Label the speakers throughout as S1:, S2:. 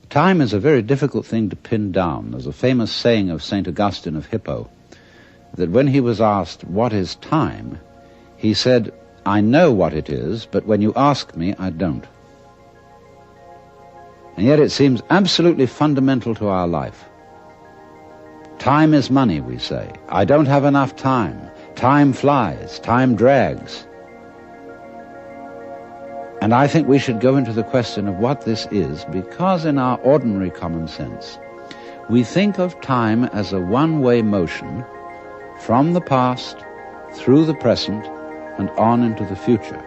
S1: Time is a very difficult thing to pin down. There's a famous saying of St. Augustine of Hippo that when he was asked, "What is time?" he said, "I know what it is, but when you ask me, I don't." And yet it seems absolutely fundamental to our life. Time is money, we say. I don't have enough time. Time flies. Time drags. And I think we should go into the question of what this is, because in our ordinary common sense, we think of time as a one-way motion from the past, through the present, and on into the future.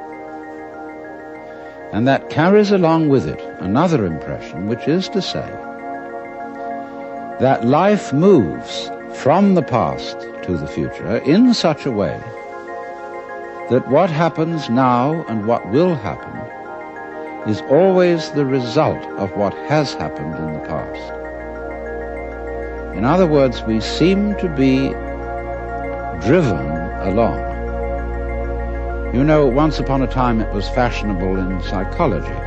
S1: And that carries along with it another impression, which is to say that life moves from the past to the future in such a way that what happens now and what will happen is always the result of what has happened in the past. In other words, we seem to be driven along. You know, once upon a time it was fashionable in psychology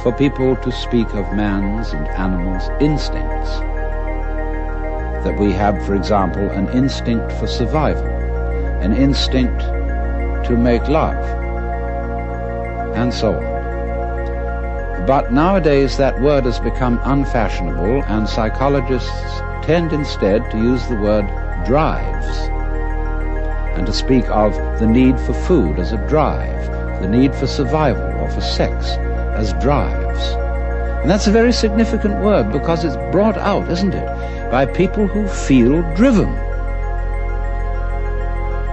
S1: for people to speak of man's and animals' instincts. That we have, for example, an instinct for survival, an instinct to make love, and so on. But nowadays that word has become unfashionable, and psychologists tend instead to use the word drives, and to speak of the need for food as a drive, the need for survival or for sex as drives. And that's a very significant word, because it's brought out, isn't it, by people who feel driven.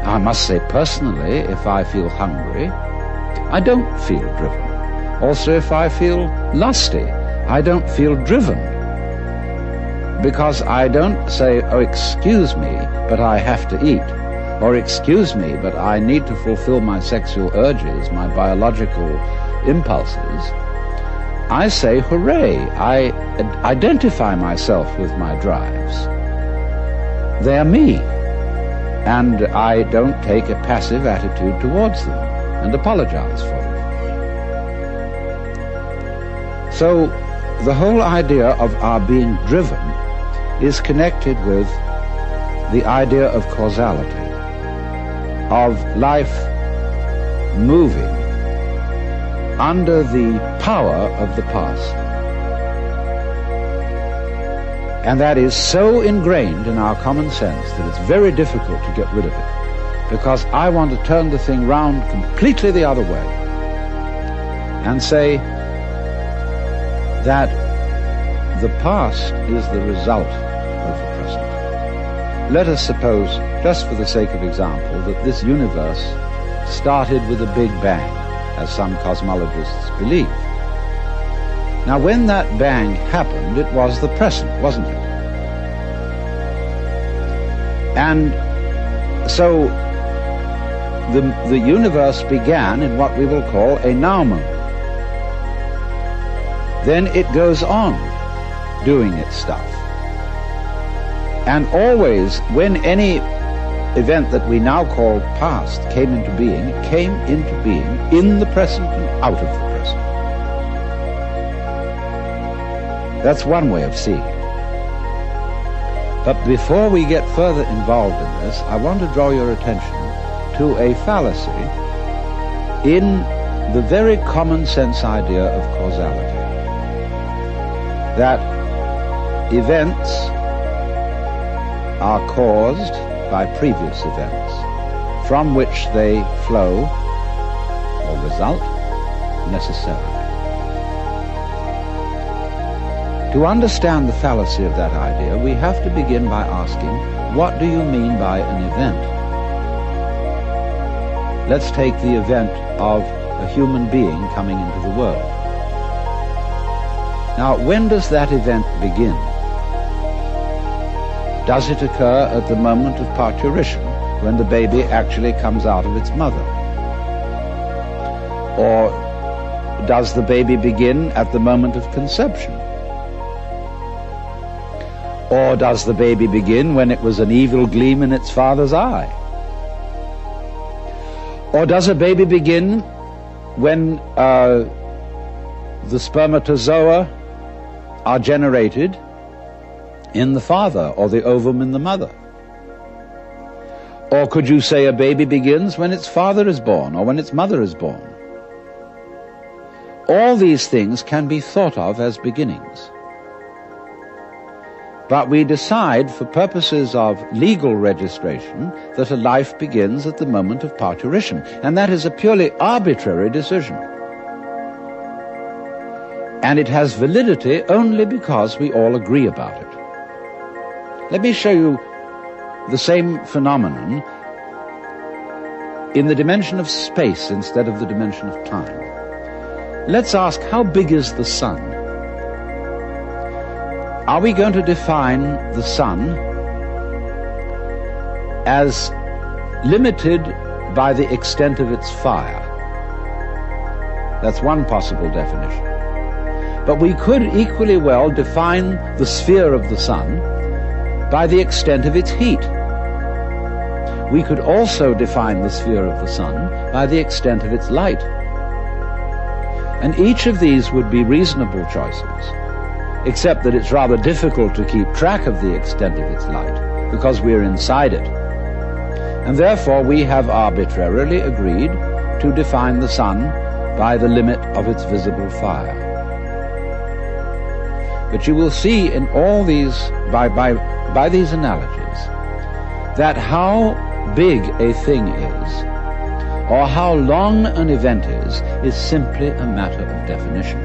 S1: I must say personally, if I feel hungry, I don't feel driven. Also, if I feel lusty, I don't feel driven. Because I don't say, "Oh, excuse me, but I have to eat." Or, "Excuse me, but I need to fulfill my sexual urges, my biological impulses." I say, "Hooray, I identify myself with my drives. They're me." And I don't take a passive attitude towards them and apologize for them. So the whole idea of our being driven is connected with the idea of causality, of life moving under the power of the past. And that is so ingrained in our common sense that it's very difficult to get rid of it, because I want to turn the thing round completely the other way and say that the past is the result of the present. Let us suppose, just for the sake of example, that this universe started with a big bang, as some cosmologists believe. Now, when that bang happened, it was the present, wasn't it? And so the universe began in what we will call a now moment. Then it goes on doing its stuff. And always, when any event that we now call past came into being, it came into being in the present and out of the present. That's one way of seeing it. But before we get further involved in this, I want to draw your attention to a fallacy in the very common sense idea of causality. That events are caused by previous events, from which they flow or result necessarily. To understand the fallacy of that idea, we have to begin by asking, what do you mean by an event? Let's take the event of a human being coming into the world. Now, when does that event begin? Does it occur at the moment of parturition, when the baby actually comes out of its mother? Or does the baby begin at the moment of conception? Or does the baby begin when it was an evil gleam in its father's eye? Or does a baby begin when the spermatozoa are generated in the father, or the ovum in the mother. Or could you say a baby begins when its father is born, or when its mother is born? All these things can be thought of as beginnings. But we decide, for purposes of legal registration, that a life begins at the moment of parturition, and that is a purely arbitrary decision. And it has validity only because we all agree about it. Let me show you the same phenomenon in the dimension of space instead of the dimension of time. Let's ask, how big is the sun? Are we going to define the sun as limited by the extent of its fire? That's one possible definition. But we could equally well define the sphere of the sun by the extent of its heat. We could also define the sphere of the sun by the extent of its light. And each of these would be reasonable choices, except that it's rather difficult to keep track of the extent of its light, because we're inside it. And therefore we have arbitrarily agreed to define the sun by the limit of its visible fire. But you will see in all these, by these analogies, that how big a thing is, or how long an event is simply a matter of definition.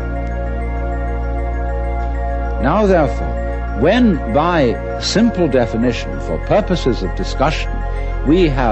S1: Now, therefore, when by simple definition, for purposes of discussion, we have